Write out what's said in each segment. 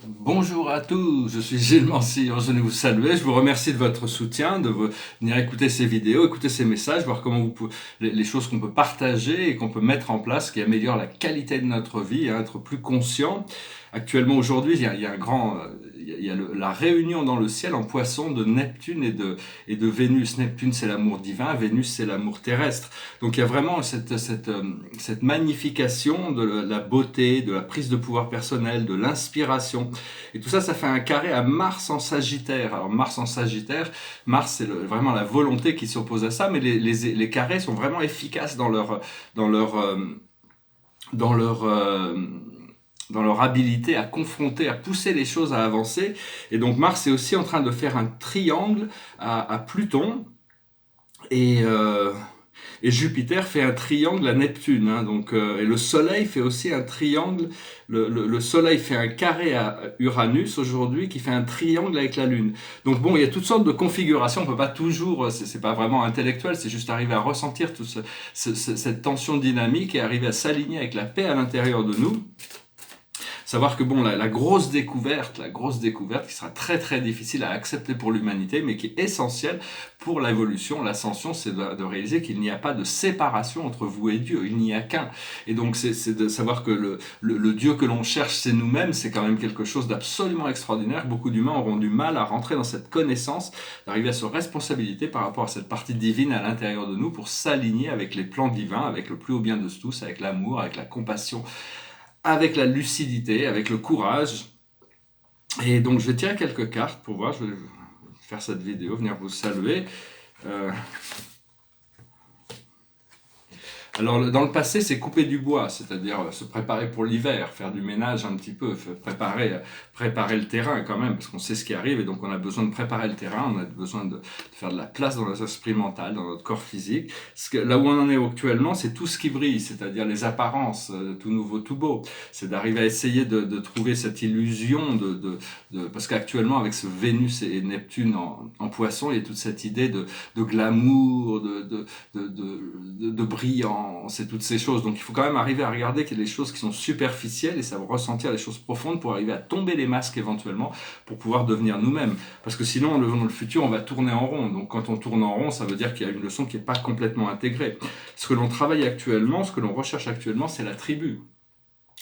Bonjour à tous, je suis Gilles Mancy, je venais vous saluer, je vous remercie de votre soutien, venir écouter ces vidéos, écouter ces messages, voir comment les choses qu'on peut partager et qu'on peut mettre en place qui améliorent la qualité de notre vie, hein, être plus conscient. Actuellement, aujourd'hui, il y a un grand, il y a la réunion dans le ciel en poisson de Neptune et de Vénus. Neptune, c'est l'amour divin, Vénus, c'est l'amour terrestre. Donc il y a vraiment cette magnification de la beauté, de la prise de pouvoir personnel, de l'inspiration. Et tout ça, ça fait un carré à Mars en Sagittaire. Alors Mars en Sagittaire, Mars c'est vraiment la volonté qui s'oppose à ça, mais les carrés sont vraiment efficaces dans leur, euh, dans leur, euh, dans leur habilité à confronter, à pousser les choses à avancer. Et donc Mars est aussi en train de faire un triangle à Pluton. Et, euh, et Jupiter fait un triangle à Neptune, hein, et le Soleil fait aussi un triangle. Le Soleil fait un carré à Uranus aujourd'hui qui fait un triangle avec la Lune. Donc bon, il y a toutes sortes de configurations. On peut pas toujours, c'est pas vraiment intellectuel, c'est juste arriver à ressentir toute cette tension dynamique et arriver à s'aligner avec la paix à l'intérieur de nous. Savoir que bon, la grosse découverte qui sera très très difficile à accepter pour l'humanité, mais qui est essentielle pour l'évolution, l'ascension, c'est de réaliser qu'il n'y a pas de séparation entre vous et Dieu, il n'y a qu'un. Et donc c'est de savoir que le Dieu que l'on cherche, c'est nous-mêmes, c'est quand même quelque chose d'absolument extraordinaire. Beaucoup d'humains auront du mal à rentrer dans cette connaissance, d'arriver à se responsabiliser par rapport à cette partie divine à l'intérieur de nous pour s'aligner avec les plans divins, avec le plus haut bien de tous, avec l'amour, avec la compassion, avec la lucidité, avec le courage. Et donc je vais tirer quelques cartes pour voir, je vais faire cette vidéo, venir vous saluer. Euh, Alors, dans le passé, c'est couper du bois, c'est-à-dire se préparer pour l'hiver, faire du ménage un petit peu, préparer le terrain quand même, parce qu'on sait ce qui arrive, et donc on a besoin de préparer le terrain, on a besoin de faire de la place dans notre esprit mental, dans notre corps physique. Là où on en est actuellement, c'est tout ce qui brille, c'est-à-dire les apparences, tout nouveau, tout beau. C'est d'arriver à essayer de trouver cette illusion parce qu'actuellement, avec ce Vénus et Neptune en poisson, il y a toute cette idée de glamour, de brillance et toutes ces choses. Donc il faut quand même arriver à regarder qu'il y a des choses qui sont superficielles et savoir ressentir les choses profondes pour arriver à tomber les masques éventuellement pour pouvoir devenir nous-mêmes. Parce que sinon, dans le futur, on va tourner en rond. Donc quand on tourne en rond, ça veut dire qu'il y a une leçon qui n'est pas complètement intégrée. Ce que l'on travaille actuellement, ce que l'on recherche actuellement, c'est la tribu.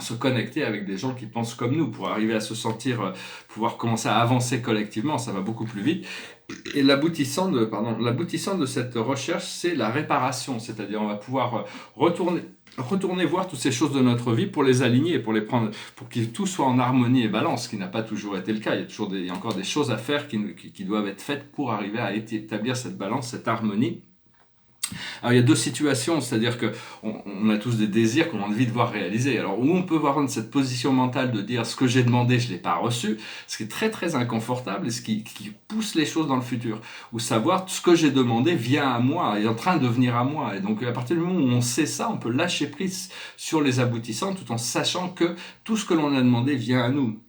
Se connecter avec des gens qui pensent comme nous pour arriver à se sentir, pouvoir commencer à avancer collectivement, ça va beaucoup plus vite. Et l'aboutissant de cette recherche, c'est la réparation, c'est-à-dire on va pouvoir retourner voir toutes ces choses de notre vie pour les aligner, pour les prendre, pour que tout soit en harmonie et balance, ce qui n'a pas toujours été le cas. Il y a encore des choses à faire qui doivent être faites pour arriver à établir cette balance, cette harmonie. Alors il y a deux situations, c'est-à-dire que on a tous des désirs qu'on a envie de voir réalisés. Alors où on peut voir cette position mentale de dire ce que j'ai demandé, je l'ai pas reçu, ce qui est très très inconfortable et ce qui pousse les choses dans le futur. Ou savoir ce que j'ai demandé vient à moi, est en train de venir à moi. Et donc à partir du moment où on sait ça, on peut lâcher prise sur les aboutissants tout en sachant que tout ce que l'on a demandé vient à nous.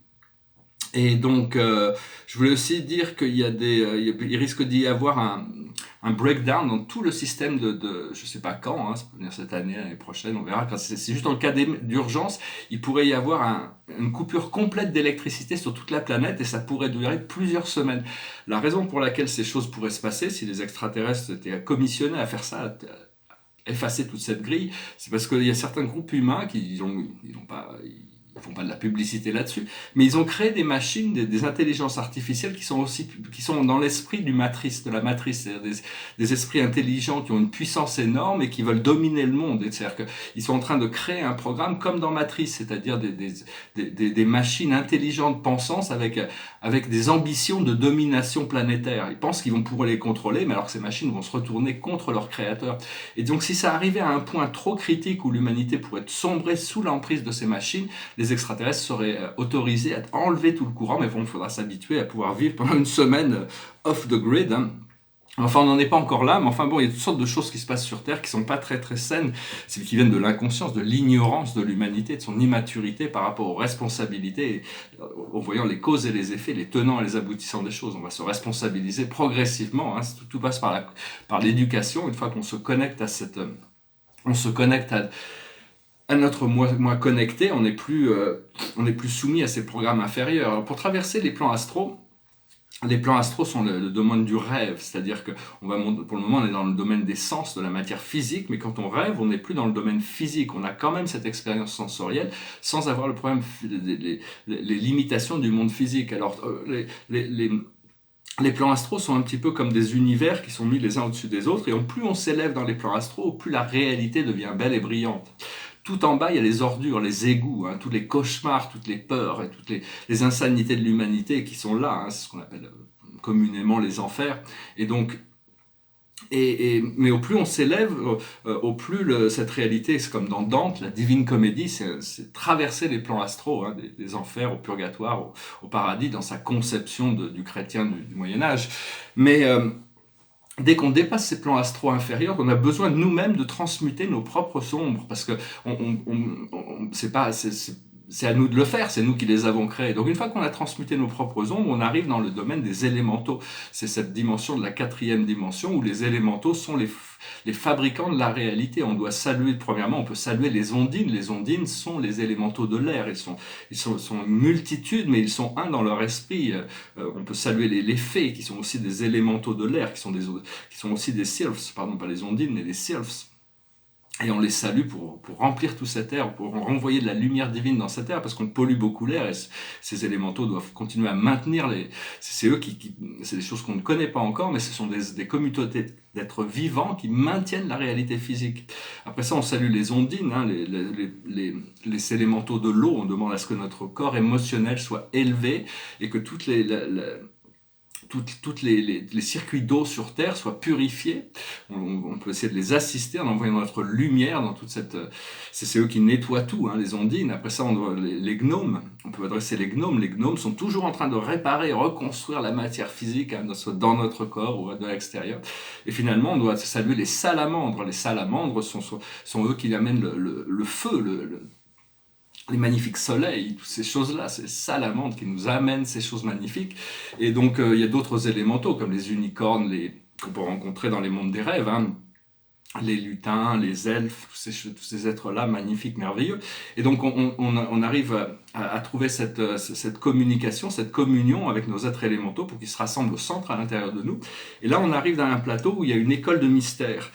Et donc, je voulais aussi dire qu'il y a il risque d'y avoir un breakdown dans tout le système je sais pas quand, hein, ça peut venir cette année, l'année prochaine, on verra. C'est juste en cas d'urgence, il pourrait y avoir une coupure complète d'électricité sur toute la planète et ça pourrait durer plusieurs semaines. La raison pour laquelle ces choses pourraient se passer, si les extraterrestres étaient commissionnés à faire ça, effacer toute cette grille, c'est parce qu'il y a certains groupes humains qui ils font pas de la publicité là-dessus, mais ils ont créé des machines, des intelligences artificielles qui sont dans l'esprit de la matrice, c'est-à-dire des esprits intelligents qui ont une puissance énorme et qui veulent dominer le monde. C'est-à-dire qu'ils sont en train de créer un programme comme dans Matrice, c'est-à-dire des machines intelligentes pensantes avec des ambitions de domination planétaire. Ils pensent qu'ils vont pouvoir les contrôler, mais alors que ces machines vont se retourner contre leur créateur. Et donc si ça arrivait à un point trop critique où l'humanité pourrait sombrer sous l'emprise de ces machines, les extraterrestres seraient autorisés à enlever tout le courant, mais bon, il faudra s'habituer à pouvoir vivre pendant une semaine off the grid, hein. Enfin, on n'en est pas encore là, mais enfin bon, il y a toutes sortes de choses qui se passent sur Terre qui sont pas très très saines, c'est qui viennent de l'inconscience, de l'ignorance de l'humanité, de son immaturité par rapport aux responsabilités, en voyant les causes et les effets, les tenants et les aboutissants des choses. On va se responsabiliser progressivement, hein. Tout passe par l'éducation. Une fois qu'on se connecte à on se connecte à notre moi connecté, on n'est plus soumis à ces programmes inférieurs. Alors, pour traverser les plans astraux sont le domaine du rêve, c'est-à-dire que pour le moment on est dans le domaine des sens, de la matière physique, mais quand on rêve, on n'est plus dans le domaine physique. On a quand même cette expérience sensorielle sans avoir le problème, les limitations du monde physique. Alors les plans astraux sont un petit peu comme des univers qui sont mis les uns au-dessus des autres, et plus on s'élève dans les plans astraux, plus la réalité devient belle et brillante. Tout en bas, il y a les ordures, les égouts, tous les cauchemars, toutes les peurs et toutes les insanités de l'humanité qui sont là. C'est ce qu'on appelle communément les enfers. Et donc, mais au plus on s'élève, au plus cette réalité, c'est comme dans Dante, la Divine Comédie, c'est traverser les plans astraux, des enfers au purgatoire, au paradis, dans sa conception du chrétien du Moyen-Âge. Mais dès qu'on dépasse ces plans astraux inférieurs, on a besoin de nous-mêmes de transmuter nos propres ombres, parce que c'est à nous de le faire, c'est nous qui les avons créés. Donc une fois qu'on a transmuté nos propres ombres, on arrive dans le domaine des élémentaux. C'est cette dimension de la 4e dimension où les élémentaux sont les fabricants de la réalité. On doit saluer, premièrement, on peut saluer les ondines. Les ondines sont les élémentaux de l'air. Ils sont une multitude, mais ils sont un dans leur esprit. On peut saluer les fées, qui sont aussi des élémentaux de l'air, qui sont aussi des sylphs, pardon, pas les ondines, mais les sylphs. Et on les salue pour remplir tout cet air, pour renvoyer de la lumière divine dans cet air, parce qu'on pollue beaucoup l'air, et ces élémentaux doivent continuer à maintenir c'est eux c'est des choses qu'on ne connaît pas encore, mais ce sont des communautés d'êtres vivants qui maintiennent la réalité physique. Après ça, on salue les ondines, les élémentaux de l'eau. On demande à ce que notre corps émotionnel soit élevé, et que toutes les circuits d'eau sur Terre soient purifiés. On peut essayer de les assister en envoyant notre lumière dans toute cette... C'est eux qui nettoient tout, les ondines. Après ça, les gnomes, on peut adresser les gnomes. Les gnomes sont toujours en train de réparer, reconstruire la matière physique dans notre corps ou de l'extérieur. Et finalement, on doit saluer les salamandres. Les salamandres sont eux qui amènent le feu, les magnifiques soleils, toutes ces choses-là, ces salamandres qui nous amènent ces choses magnifiques. Et donc, il y a d'autres élémentaux, comme les unicornes, qu'on peut rencontrer dans les mondes des rêves, les lutins, les elfes, tous ces êtres-là, magnifiques, merveilleux. Et donc, on arrive à trouver cette communication, cette communion avec nos êtres élémentaux pour qu'ils se rassemblent au centre, à l'intérieur de nous. Et là, on arrive dans un plateau où il y a une école de mystère.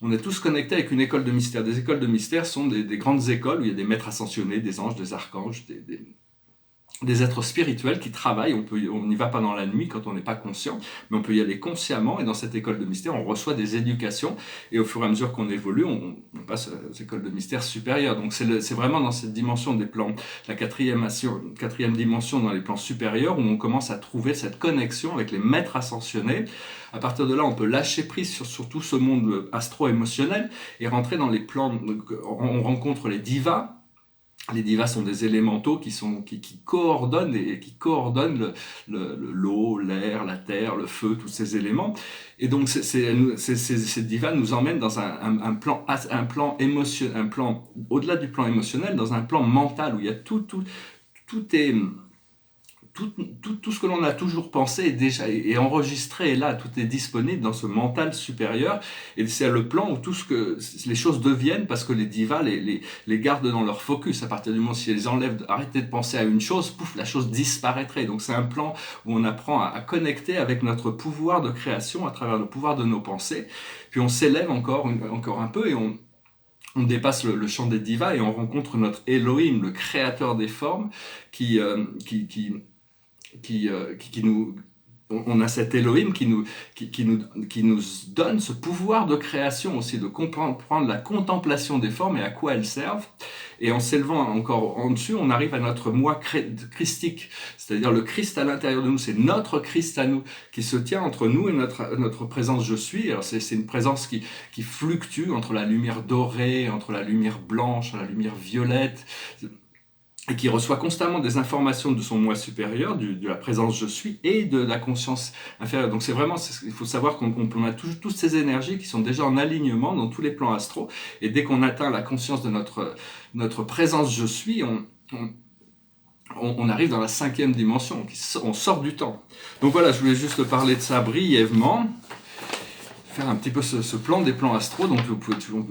On est tous connectés avec une école de mystère. Des écoles de mystère sont des grandes écoles où il y a des maîtres ascensionnés, des anges, des archanges, des êtres spirituels qui travaillent. On n'y va pas dans la nuit quand on n'est pas conscient, mais on peut y aller consciemment. Et dans cette école de mystère, on reçoit des éducations. Et au fur et à mesure qu'on évolue, on passe aux écoles de mystère supérieures. Donc c'est vraiment dans cette dimension des plans, la quatrième dimension dans les plans supérieurs, où on commence à trouver cette connexion avec les maîtres ascensionnés. À partir de là, on peut lâcher prise sur tout ce monde astro-émotionnel et rentrer dans les plans. On rencontre les divas. Les divas sont des élémentaux qui coordonnent l'eau, l'air, la terre, le feu, tous ces éléments. Et donc ces divas nous emmènent dans un plan émotionnel, un plan au-delà du plan émotionnel, dans un plan mental où il y a tout ce que l'on a toujours pensé est enregistré, et là, tout est disponible dans ce mental supérieur, et c'est le plan où les choses deviennent, parce que les divas les gardent dans leur focus. À partir du moment où si elles arrêtaient de penser à une chose, pouf, la chose disparaîtrait. Donc c'est un plan où on apprend à connecter avec notre pouvoir de création à travers le pouvoir de nos pensées, puis on s'élève encore un peu, et on dépasse le champ des divas, et on rencontre notre Elohim, le créateur des formes, on a cet Elohim qui nous donne ce pouvoir de création aussi, de comprendre la contemplation des formes et à quoi elles servent. Et en s'élevant encore en dessus, on arrive à notre moi christique, c'est-à-dire le Christ à l'intérieur de nous. C'est notre Christ à nous qui se tient entre nous et notre présence je suis. Alors c'est une présence qui fluctue entre la lumière dorée, entre la lumière blanche, la lumière violette, et qui reçoit constamment des informations de son moi supérieur, de la présence je suis, et de la conscience inférieure. Donc il faut savoir qu'on a toutes ces énergies qui sont déjà en alignement dans tous les plans astraux, et dès qu'on atteint la conscience de notre présence je suis, on arrive dans la 5e dimension, on sort du temps. Donc voilà, je voulais juste parler de ça brièvement. faire un petit peu ce plan des plans astro. Donc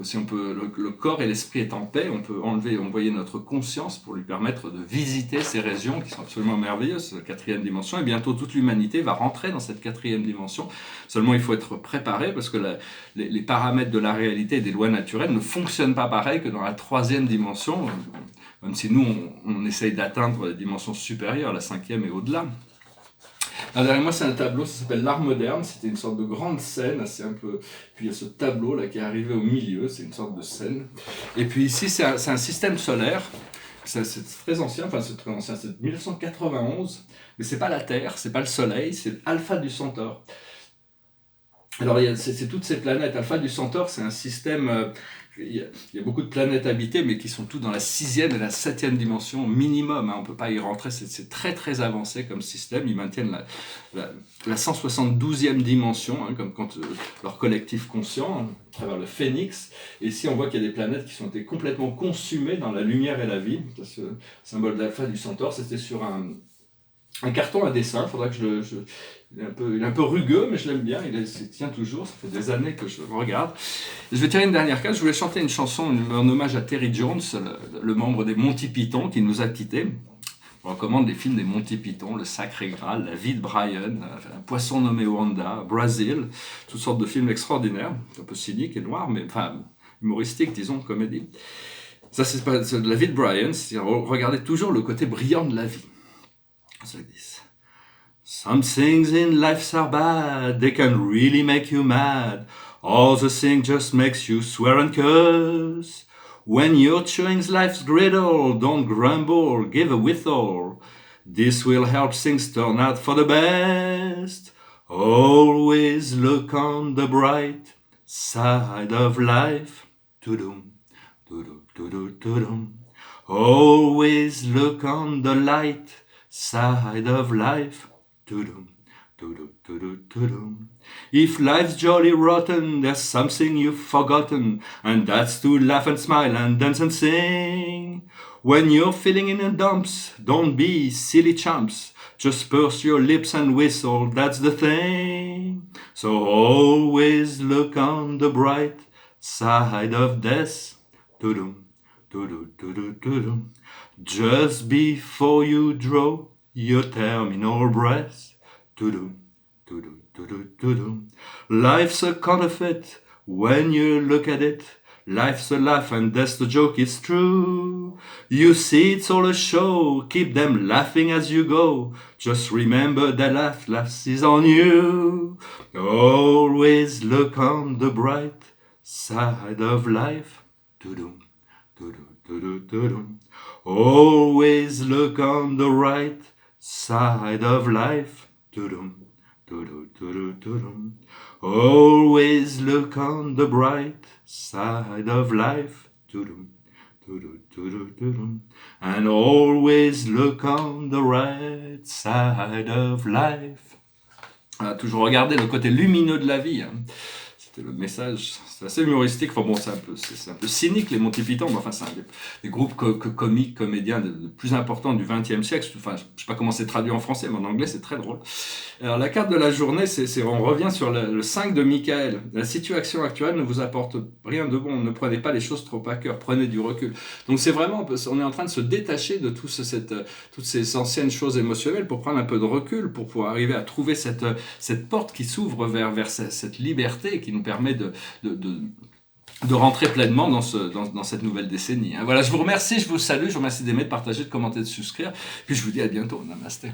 si on peut, le corps et l'esprit est en paix, on peut envoyer notre conscience pour lui permettre de visiter ces régions qui sont absolument merveilleuses, la quatrième dimension. Et bientôt toute l'humanité va rentrer dans cette quatrième dimension. Seulement il faut être préparé parce que les paramètres de la réalité et des lois naturelles ne fonctionnent pas pareil que dans la troisième dimension. Même si nous on essaye d'atteindre les dimensions supérieures, la cinquième et au-delà. Alors derrière moi, c'est un tableau, ça s'appelle l'art moderne. C'était une sorte de grande scène, assez un peu. Puis il y a ce tableau là qui est arrivé au milieu, c'est une sorte de scène. Et puis ici, c'est un système solaire. C'est très ancien, c'est 1991. Mais c'est pas la Terre, c'est pas le Soleil, c'est Alpha du Centaure. Alors c'est toutes ces planètes. Alpha du Centaure, c'est un système. Il y a beaucoup de planètes habitées, mais qui sont toutes dans la 6e et la 7e dimension minimum. On ne peut pas y rentrer, c'est très très avancé comme système. Ils maintiennent la 172e dimension, comme quand leur collectif conscient, à travers le phénix. Et ici, on voit qu'il y a des planètes qui ont été complètement consumées dans la lumière et la vie. Ce symbole d'Alpha du Centaure, c'était sur un carton à dessin. Il faudra que il est un peu rugueux, mais je l'aime bien, il tient toujours, ça fait des années que je le regarde. Et je vais tirer une dernière case, je voulais chanter une chanson en hommage à Terry Jones, le membre des Monty Python qui nous a quittés. Je recommande les films des Monty Python, Le Sacré Graal, La vie de Brian, Un poisson nommé Wanda, Brazil, toutes sortes de films extraordinaires, un peu cyniques et noirs, mais enfin humoristiques, disons, comédie. Ça, c'est La vie de Brian, c'est regarder toujours le côté brillant de la vie. C'est like this. Some things in life are bad, they can really make you mad. Other things just makes you swear and curse. When you're chewing life's griddle, don't grumble, give a whistle. This will help things turn out for the best. Always look on the bright side of life. To-dum, to-dum, to-dum, to-dum. Always look on the light side of life. To-dum, to-dum, to-dum, to-dum. If life's jolly rotten, there's something you've forgotten, and that's to laugh and smile and dance and sing. When you're feeling in the dumps, don't be silly chumps. Just purse your lips and whistle, that's the thing. So always look on the bright side of death. To-dum, to-dum, to-dum, to-dum. Just before you draw your terminal breath. To-dum, to-dum, to-dum, to-dum. Life's a counterfeit when you look at it. Life's a laugh and that's the joke, it's true. You see it's all a show, keep them laughing as you go. Just remember that laughs is on you. Always look on the bright side of life. To-dum, to-dum, to-dum, to-dum. Always look on the right side of life. To-dum, to-dum, to-dum, to-dum. Always look on the bright side of life. To-dum, to-dum, to-dum, to-dum. And always look on the right side of life. Toujours regarder le côté lumineux de la vie. C'était le message. C'est assez humoristique. Enfin bon, c'est un peu cynique, les Monty Python, mais enfin, c'est un des groupes comiques, comédiens de plus importants du XXe siècle. Enfin, je ne sais pas comment c'est traduit en français, mais en anglais, c'est très drôle. Alors, la carte de la journée, on revient sur le 5 de Michael. La situation actuelle ne vous apporte rien de bon. Ne prenez pas les choses trop à cœur. Prenez du recul. Donc, c'est vraiment, on est en train de se détacher de toutes ces anciennes choses émotionnelles pour prendre un peu de recul, pour pouvoir arriver à trouver cette porte qui s'ouvre vers cette liberté qui nous permet de rentrer pleinement dans cette nouvelle décennie. Voilà, je vous remercie, je vous salue, je vous remercie d'aimer, de partager, de commenter, de souscrire. Puis je vous dis à bientôt. Namasté.